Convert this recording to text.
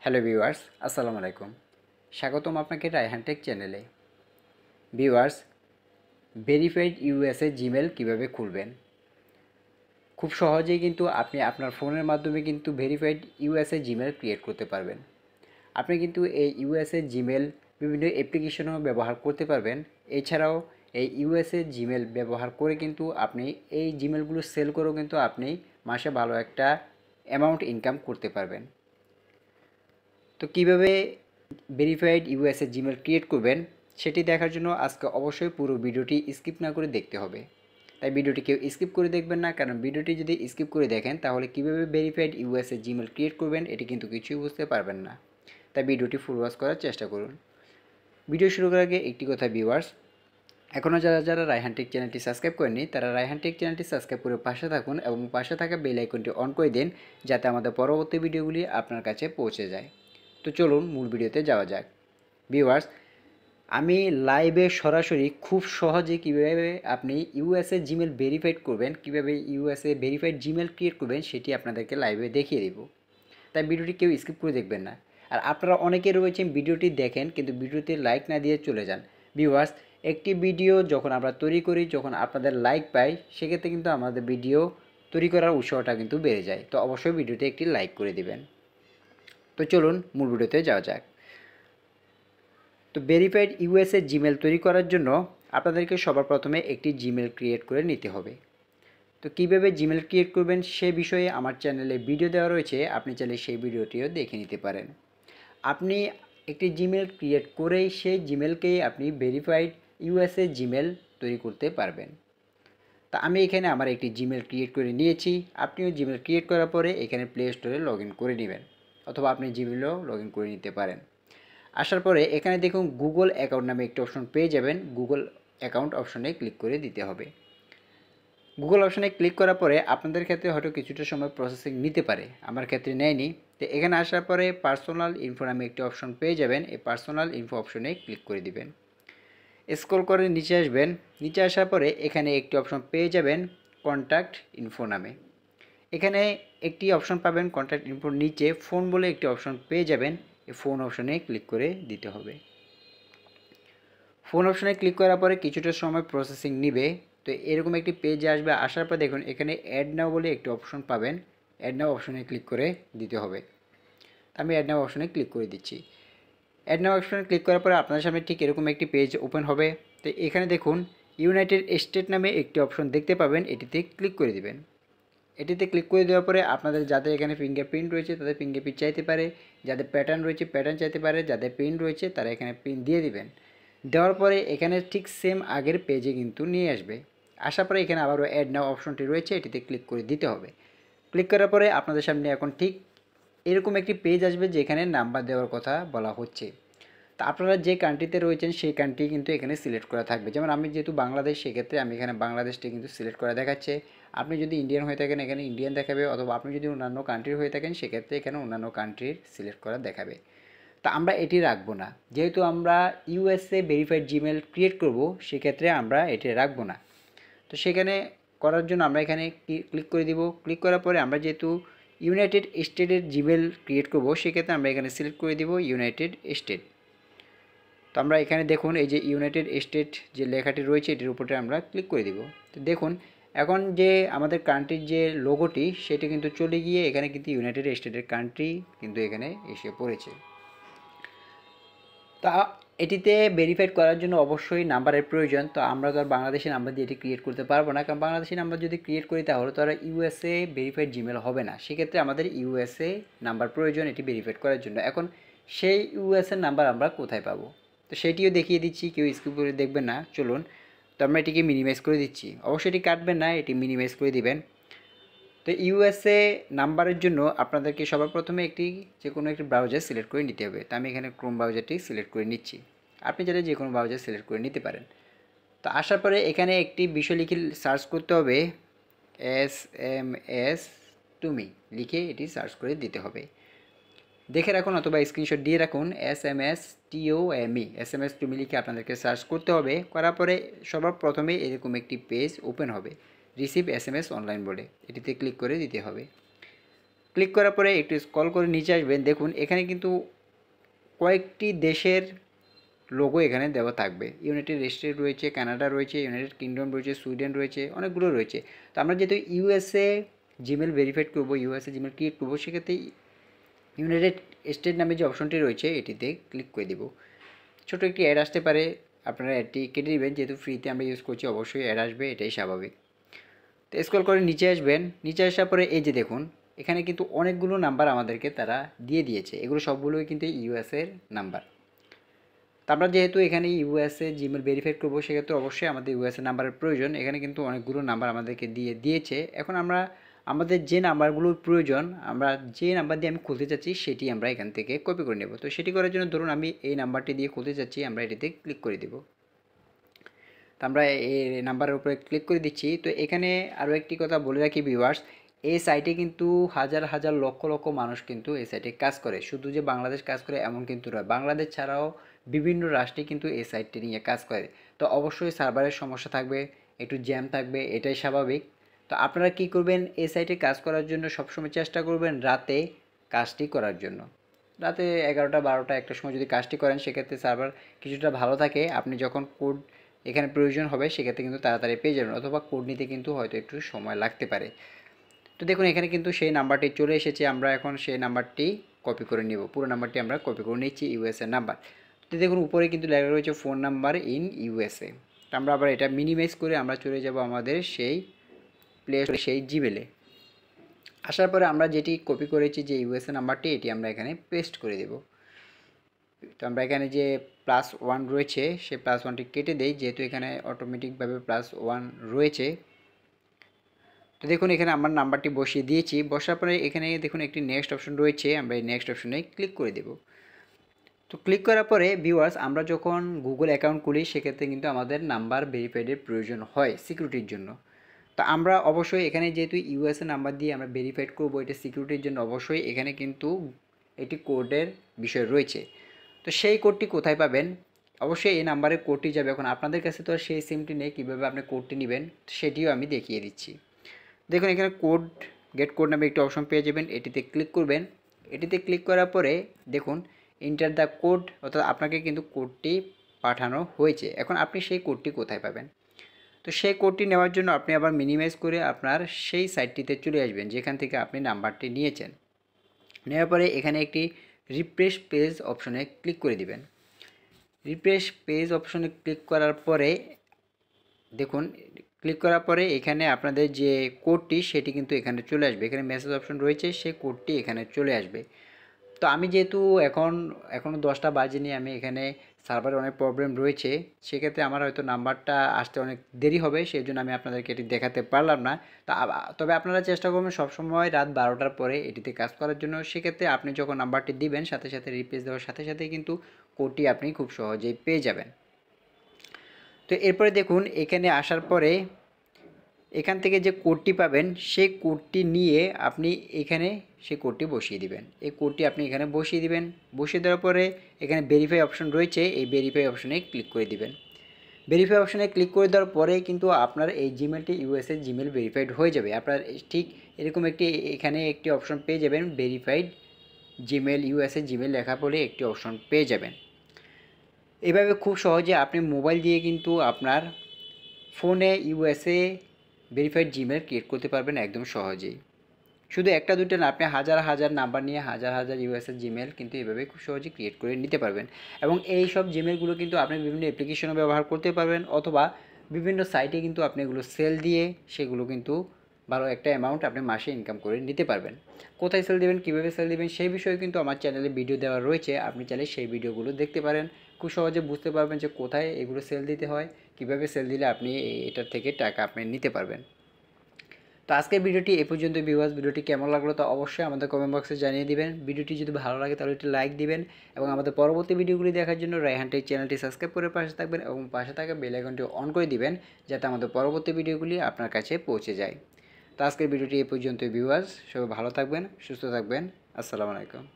Hello viewers, আসসালামু আলাইকুম। স্বাগতম আপনাকে রায়হান টেক চ্যানেলে। ভিউয়ার্স, ভেরিফাইড ইউএসএ জিমেল কিভাবে খুলবেন? খুব সহজেই কিন্তু আপনি আপনার ফোনের মাধ্যমে কিন্তু ভেরিফাইড ইউএসএ জিমেল ক্রিয়েট করতে পারবেন। আপনি কিন্তু এই ইউএসএ জিমেল বিভিন্ন অ্যাপ্লিকেশনও ব্যবহার করতে পারবেন। এছাড়াও এই ইউএসএ জিমেল ব্যবহার করে কিন্তু আপনি এই জিমেলগুলো সেল করেও কিন্তু আপনি মাসে ভালো একটা অ্যামাউন্ট ইনকাম করতে পারবেন। তো কীভাবে ভেরিফাইড ইউএসএ জিমেল ক্রিয়েট করবেন সেটি দেখার জন্য আজকে অবশ্যই পুরো ভিডিওটি স্কিপ না করে দেখতে হবে। তাই ভিডিওটি কেউ স্কিপ করে দেখবেন না, কারণ ভিডিওটি যদি স্কিপ করে দেখেন তাহলে কীভাবে ভেরিফাইড ইউএসএ জিমেল ক্রিয়েট করবেন এটি কিন্তু কিছুই বুঝতে পারবেন না। তাই ভিডিওটি ফুল ওয়াচ করার চেষ্টা করুন। ভিডিও শুরু করার আগে একটি কথা ভিউয়ার্স, এখনও যারা রায়হান টেক চ্যানেলটি সাবস্ক্রাইব করেননি তারা রায়হান টেক চ্যানেলটি সাবস্ক্রাইব করে পাশে থাকুন এবং পাশে থাকা বেল আইকনটি অন করে দিন, যাতে আমাদের পরবর্তী ভিডিওগুলি আপনার কাছে পৌঁছে যায়। তো চলুন মূল ভিডিওতে যাওয়া যাক। ভিউয়ার্স, আমি লাইভে সরাসরি খুব সহজে কীভাবে আপনি ইউএসএ জিমেল ভেরিফাইড করবেন, কীভাবে ইউএসএ ভেরিফাইড জিমেল ক্রিয়েট করবেন সেটি আপনাদেরকে লাইভে দেখিয়ে দেব। তাই ভিডিওটি কেউ স্কিপ করে দেখবেন না। আর আপনারা অনেকে রয়েছেন ভিডিওটি দেখেন কিন্তু ভিডিওতে লাইক না দিয়ে চলে যান। ভিউয়ার্স, একটি ভিডিও যখন আমরা তৈরি করি, যখন আপনাদের লাইক পাই, সেক্ষেত্রে কিন্তু আমাদের ভিডিও তৈরি করার উৎসাহটা কিন্তু বেড়ে যায়। তো অবশ্যই ভিডিওতে একটি লাইক করে দিবেন। তো চলুন মূল ভিডিওতে যাওয়া যাক। তো ভেরিফাইড ইউএসএ জিমেল তৈরি করার জন্য আপনাদেরকে সবার প্রথমে একটি জিমেল ক্রিয়েট করে নিতে হবে। তো কীভাবে জিমেল ক্রিয়েট করবেন সে বিষয়ে আমার চ্যানেলে ভিডিও দেওয়া রয়েছে, আপনি চাইলে সেই ভিডিওটিও দেখে নিতে পারেন। আপনি একটি জিমেল ক্রিয়েট করেই সেই জিমেলকেই আপনি ভেরিফাইড ইউএসএ জিমেল তৈরি করতে পারবেন। তা আমি এখানে আমার একটি জিমেল ক্রিয়েট করে নিয়েছি। আপনিও জিমেল ক্রিয়েট করার পরে এখানে প্লে স্টোরে লগ ইন করে নেবেন, অথবা আপনি জিমেলও লগ ইন করে নিতে পারেন। আসার পরে এখানে দেখুন গুগল অ্যাকাউন্ট নামে একটি অপশন পেয়ে যাবেন। গুগল অ্যাকাউন্ট অপশনে ক্লিক করে দিতে হবে। গুগল অপশনে ক্লিক করার পরে আপনাদের ক্ষেত্রে হয়তো কিছুটা সময় প্রসেসিং নিতে পারে, আমার ক্ষেত্রে নেয়নি। তো এখানে আসার পরে পার্সোনাল ইনফো নামে একটি অপশন পেয়ে যাবেন। এই পার্সোনাল ইনফো অপশনে ক্লিক করে দিবেন। স্ক্রল করে নিচে আসবেন। নিচে আসার পরে এখানে একটি অপশন পেয়ে যাবেন কন্ট্যাক্ট ইনফো নামে। এখানে একটি অপশন পাবেন কন্ট্যাক্ট ইনফোর নিচে ফোন বলে একটি অপশন পেয়ে যাবেন। এই ফোন অপশনে ক্লিক করে দিতে হবে। ফোন অপশনে ক্লিক করার পরে কিছুটা সময় প্রসেসিং নিবে। তো এরকম একটি পেজ আসবে। আসার পর দেখুন এখানে অ্যাড নাও বলে একটি অপশন পাবেন। অ্যাড নাও অপশনে ক্লিক করে দিতে হবে। আমি অ্যাড নাও অপশনে ক্লিক করে দিচ্ছি। অ্যাড নাও অপশনে ক্লিক করার পরে আপনার সামনে ঠিক এরকম একটি পেজ ওপেন হবে। তো এখানে দেখুন ইউনাইটেড স্টেট নামে একটি অপশন দেখতে পাবেন, এটিতে ক্লিক করে দিবেন। এটিতে ক্লিক করে দেওয়ার পরে আপনাদের যাদের এখানে ফিঙ্গারপ্রিন্ট রয়েছে তাদের ফিঙ্গারপ্রিন্ট চাইতে পারে, যাদের প্যাটার্ন রয়েছে প্যাটার্ন চাইতে পারে, যাদের প্রিন্ট রয়েছে তারা এখানে প্রিন্ট দিয়ে দিবেন। দেওয়ার পরে এখানে ঠিক সেম আগের পেজে কিন্তু নিয়ে আসবে। আসার পরে এখানে আবারও অ্যাড নাও অপশনটি রয়েছে, এটিতে ক্লিক করে দিতে হবে। ক্লিক করার পরে আপনাদের সামনে এখন ঠিক এরকম একটি পেজ আসবে যেখানে নাম্বার দেওয়ার কথা বলা হচ্ছে। তা আপনারা যে কান্ট্রিতে রয়েছেন সেই কান্ট্রি কিন্তু এখানে সিলেক্ট করা থাকবে। যেমন আমি যেহেতু বাংলাদেশ, সেক্ষেত্রে আমি এখানে বাংলাদেশটি কিন্তু সিলেক্ট করা দেখাচ্ছে। আপনি যদি ইন্ডিয়ান হয়ে থাকেন এখানে ইন্ডিয়ান দেখাবে, অথবা আপনি যদি অন্যান্য কান্ট্রির হয়ে থাকেন সেক্ষেত্রে এখানে অন্যান্য কান্ট্রির সিলেক্ট করা দেখাবে। তা আমরা এটি রাখবো না, যেহেতু আমরা ইউএসএ ভেরিফাইড জিমেল ক্রিয়েট করব, সেক্ষেত্রে আমরা এটি রাখবো না। তো সেখানে করার জন্য আমরা এখানে ক্লিক করে দিব। ক্লিক করার পরে আমরা যেহেতু ইউনাইটেড স্টেটের জিমেল ক্রিয়েট করব, সেক্ষেত্রে আমরা এখানে সিলেক্ট করে দিব ইউনাইটেড স্টেট। তো আমরা এখানে দেখুন এই যে ইউনাইটেড স্টেট যে লেখাটি রয়েছে এটির উপরে আমরা ক্লিক করে দিব। তো দেখুন এখন যে আমাদের কান্ট্রির যে লোগোটি সেটি কিন্তু চলে গিয়ে এখানে কিন্তু ইউনাইটেড স্টেটের কান্ট্রি কিন্তু এখানে এসে পড়েছে। তা এটিতে ভেরিফাইড করার জন্য অবশ্যই নাম্বারের প্রয়োজন। তো আমরা তো আর বাংলাদেশি নাম্বার দিয়ে এটি ক্রিয়েট করতে পারবো না, কারণ বাংলাদেশি নাম্বার যদি ক্রিয়েট করি তাহলে তো আর ইউএসএ ভেরিফাইড জিমেল হবে না। সেক্ষেত্রে আমাদের ইউএসএ নাম্বার প্রয়োজন এটি ভেরিফাইড করার জন্য। এখন সেই ইউএসএ নাম্বার আমরা কোথায় পাবো, তো সেটিও দেখিয়ে দিচ্ছি, কেউ স্কিপ করে দেখবেন না। চলুন, তো আমরা এটিকে মিনিমাইজ করে দিচ্ছি। অবশ্যই এটি কাটবেন না, এটি মিনিমাইজ করে দিবেন। তো ইউএসএ নাম্বারের জন্য আপনাদেরকে সবার প্রথমে যে কোনো একটি ব্রাউজার সিলেক্ট করে নিতে হবে। তো আমি এখানে ক্রোম ব্রাউজারটি সিলেক্ট করে নিচ্ছি। আপনি চাইলে যে কোনো ব্রাউজার সিলেক্ট করে নিতে পারেন। তো আসার পরে এখানে একটি বিষয় লিখে সার্চ করতে হবে, SMS তুমি লিখে এটি সার্চ করে দিতে হবে। দেখে রাখুন অথবা স্ক্রিনশট দিয়ে রাখুন, SMS TOME SMS তুমি লিখে আপনাদেরকে সার্চ করতে হবে। করার পরে সবার প্রথমে এরকম একটি পেজ ওপেন হবে, রিসিভ SMS অনলাইন বলে, এটিতে ক্লিক করে দিতে হবে। ক্লিক করার পরে একটু স্ক্রল করে নিচে আসবেন, দেখুন এখানে কিন্তু কয়েকটি দেশের লোগো এখানে দেওয়া থাকবে। ইউনাইটেড স্টেট রয়েছে, কানাডা রয়েছে, ইউনাইটেড কিংডম রয়েছে, সুইডেন রয়েছে, অনেকগুলো রয়েছে। তো আমরা যেহেতু ইউএসএ জিমেল ভেরিফাইড করবো, ইউএসএ জিমেল ক্রিয়েট করবো, সেক্ষেত্রে ইউনাইটেড স্টেট নামে যে অপশনটি রয়েছে এটিতে ক্লিক করে দেব। ছোটো একটি অ্যাড আসতে পারে, আপনারা অ্যাডটি কেটে দেবেন, যেহেতু ফ্রিতে আমরা ইউজ করছি অবশ্যই অ্যাড আসবে, এটাই স্বাভাবিক। তো স্ক্রল করে নিচে আসবেন, নিচে আসার পরে এই যে দেখুন এখানে কিন্তু অনেকগুলো নাম্বার আমাদেরকে তারা দিয়ে দিয়েছে, এগুলো সবগুলোই কিন্তু ইউএসএর নাম্বার। তো আমরা যেহেতু এখানে ইউএসএ জিমেল ভেরিফাইড করবো, সেক্ষেত্রে অবশ্যই আমাদের ইউএসএ নাম্বারের প্রয়োজন। এখানে কিন্তু অনেকগুলো নাম্বার আমাদেরকে দিয়েছে। এখন আমরা আমাদের যে নাম্বারগুলোর প্রয়োজন, আমরা যে নাম্বার দিয়ে আমি খুলতে চাচ্ছি সেটি আমরা এখান থেকে কপি করে নেব। তো সেটি করার জন্য ধরুন আমি এই নাম্বারটি দিয়ে খুলতে চাচ্ছি, আমরা এটিতে ক্লিক করে দেব। তো আমরা এই নাম্বারের উপরে ক্লিক করে দিচ্ছি। তো এখানে আরও একটি কথা বলে রাখি ভিউয়ার্স, এই সাইটে কিন্তু হাজার হাজার লক্ষ লক্ষ মানুষ কিন্তু এই সাইটে কাজ করে, শুধু যে বাংলাদেশ কাজ করে এমন কিন্তু নয়, বাংলাদেশ ছাড়াও বিভিন্ন রাষ্ট্রে কিন্তু এই সাইটটি নিয়ে কাজ করে। তো অবশ্যই সার্ভারের সমস্যা থাকবে, একটু জ্যাম থাকবে, এটাই স্বাভাবিক। তো আপনারা কি করবেন, এই সাইটে কাজ করার জন্য সবসময় চেষ্টা করবেন রাতে কাজটি করার জন্য। রাতে 11টা 12টা একটার সময় যদি কাজটি করেন, সেক্ষেত্রে সার্ভার কিছুটা ভালো থাকে। আপনি যখন কোড এখানে প্রয়োজন হবে সেক্ষেত্রে কিন্তু তাড়াতাড়ি পেয়ে যাবেন, অথবা কোড নিতে কিন্তু হয়তো একটু সময় লাগতে পারে। তো দেখুন এখানে কিন্তু সেই নাম্বারটি চলে এসেছে, আমরা এখন সেই নাম্বারটি কপি করে নেব। পুরো নাম্বারটি আমরা কপি করে নিচ্ছি, ইউএসএ নাম্বার। তো দেখুন উপরে কিন্তু লেখা রয়েছে ফোন নাম্বার ইন ইউএসএ। তো আমরা আবার এটা মিনিমাইজ করে আমরা চলে যাব আমাদের সেই প্লে স্টোরে, সেই জিমেলে। আসার পরে আমরা যেটি কপি করেছি যে ইউএসএ নাম্বারটি, এটি আমরা এখানে পেস্ট করে দেব। তো আমরা এখানে যে +1 রয়েছে সেই +1টি কেটে দেই, যেহেতু এখানে অটোমেটিকভাবে +1 রয়েছে। তো দেখুন এখানে আমার নাম্বারটি বসিয়ে দিয়েছি, বসার পরে এখানে দেখুন একটি নেক্সট অপশন রয়েছে, আমরা এই নেক্সট অপশনে ক্লিক করে দেব। তো ক্লিক করার পরে ভিউয়ার্স, আমরা যখন গুগল অ্যাকাউন্ট খুলি সেক্ষেত্রে কিন্তু আমাদের নাম্বার ভেরিফাইডের প্রয়োজন হয় সিকিউরিটির জন্য। তো আমরা অবশ্যই এখানে যেহেতু ইউএসএ নাম্বার দিয়ে আমরা ভেরিফাইড করবো, এটা সিকিউরিটির জন্য অবশ্যই এখানে কিন্তু একটি কোডের বিষয় রয়েছে। তো সেই কোডটি কোথায় পাবেন, অবশ্যই এই নাম্বারের কোডটি যাবে। এখন আপনাদের কাছে তো আর সেই সিমটি নেই, কীভাবে আপনি কোডটি নেবেন সেটিও আমি দেখিয়ে দিচ্ছি। দেখুন এখানে কোড গেট কোড নামে একটি অপশন পেয়ে যাবেন, এটিতে ক্লিক করবেন। এটিতে ক্লিক করার পরে দেখুন এন্টার দ্য কোড, অর্থাৎ আপনাকে কিন্তু কোডটি পাঠানো হয়েছে। এখন আপনি সেই কোডটি কোথায় পাবেন, তো সেই কোডটি নেওয়ার জন্য আপনি আবার মিনিমাইজ করে আপনার সেই সাইটটিতে চলে আসবেন যেখান থেকে আপনি নাম্বারটি নিয়েছেন। নেওয়ার পরে এখানে একটি রিফ্রেশ পেজ অপশনে ক্লিক করে দিবেন। রিফ্রেশ পেজ অপশনে ক্লিক করার পরে দেখুন, ক্লিক করার পরে এখানে আপনাদের যে কোডটি সেটি কিন্তু এখানে চলে আসবে, এখানে মেসেজ অপশন রয়েছে, সেই কোডটি এখানে চলে আসবে। তো আমি যেহেতু এখনও 10টা বাজেনি, আমি এখানে সার্ভারে অনেক প্রবলেম রয়েছে, সেক্ষেত্রে আমার হয়তো নাম্বারটা আসতে অনেক দেরি হবে, সেই জন্য আমি আপনাদেরকে এটি দেখাতে পারলাম না। তো তবে আপনারা চেষ্টা করবেন সবসময় রাত 12টার পরে এটিতে কাজ করার জন্য। সেক্ষেত্রে আপনি যখন নাম্বারটি দিবেন সাথে সাথে রিপ্লেস দেওয়ার সাথে সাথেই কিন্তু কোডটি আপনি খুব সহজেই পেয়ে যাবেন। তো এরপরে দেখুন এখানে আসার পরে এখান থেকে যে কোডটি পাবেন সেই কোডটি নিয়ে আপনি এখানে সেই কোডটি বসিয়ে দিবেন। এই কোডটি আপনি এখানে বসিয়ে দিবেন, বসিয়ে দেওয়ার পরে এখানে ভেরিফাই অপশন রয়েছে, এই ভেরিফাই অপশনে ক্লিক করে দিবেন। ভেরিফাই অপশনে ক্লিক করে দেওয়ার পরে কিন্তু আপনার এই জিমেলটি ইউএসএ জিমেল ভেরিফাইড হয়ে যাবে। আপনার ঠিক এরকম একটি এখানে একটি অপশন পেয়ে যাবেন, ভেরিফাইড জিমেল ইউএসএ জিমেল লেখা বলে একটি অপশন পেয়ে যাবেন। এভাবে খুব সহজে আপনি মোবাইল দিয়ে কিন্তু আপনার ফোনে ইউএসএ ভেরিফাইড জিমেল ক্রিয়েট করতে পারবেন একদম সহজেই। শুধু একটা দুটো না, আপনি হাজার হাজার নাম্বার নিয়ে হাজার হাজার ইউএসএ জিমেল কিন্তু এভাবে খুব সহজে ক্রিয়েট করে নিতে পারবেন। এবং এই সব জিমেলগুলো কিন্তু আপনি বিভিন্ন অ্যাপ্লিকেশনও ব্যবহার করতে পারবেন, অথবা বিভিন্ন সাইটে কিন্তু আপনি এগুলো সেল দিয়ে সেগুলো কিন্তু ভালো একটা অ্যামাউন্ট আপনি মাসে ইনকাম করে নিতে পারবেন। কোথায় সেল দেবেন, কীভাবে সেল দেবেন সেই বিষয়ে কিন্তু আমার চ্যানেলে ভিডিও দেওয়া রয়েছে, আপনি চাইলে সেই ভিডিওগুলো দেখতে পারেন। খুব সহজে বুঝতে পারবেন যে কোথায় এগুলো সেল দিতে হয়, কীভাবে সেল দিলে আপনি এটার থেকে টাকা আপনি নিতে পারবেন। তো আজকের ভিডিওটি এ পর্যন্ত। ভিউয়ার্স, ভিডিওটি কেমন লাগলো তা অবশ্যই আমাদের কমেন্ট বক্সে জানিয়ে দিবেন। ভিডিওটি যদি ভালো লাগে তাহলে একটি লাইক দিবেন, এবং আমাদের পরবর্তী ভিডিওগুলি দেখার জন্য রায়হান টেক চ্যানেলটি সাবস্ক্রাইব করে পাশে থাকবেন, এবং পাশে থাকা বেল আইকনটি অন করে দিবেন যাতে আমাদের পরবর্তী ভিডিওগুলি আপনার কাছে পৌঁছে যায়। তো আজকের ভিডিওটি এ পর্যন্ত। ভিউয়ার্স, সবাই ভালো থাকবেন, সুস্থ থাকবেন। আসসালামু আলাইকুম।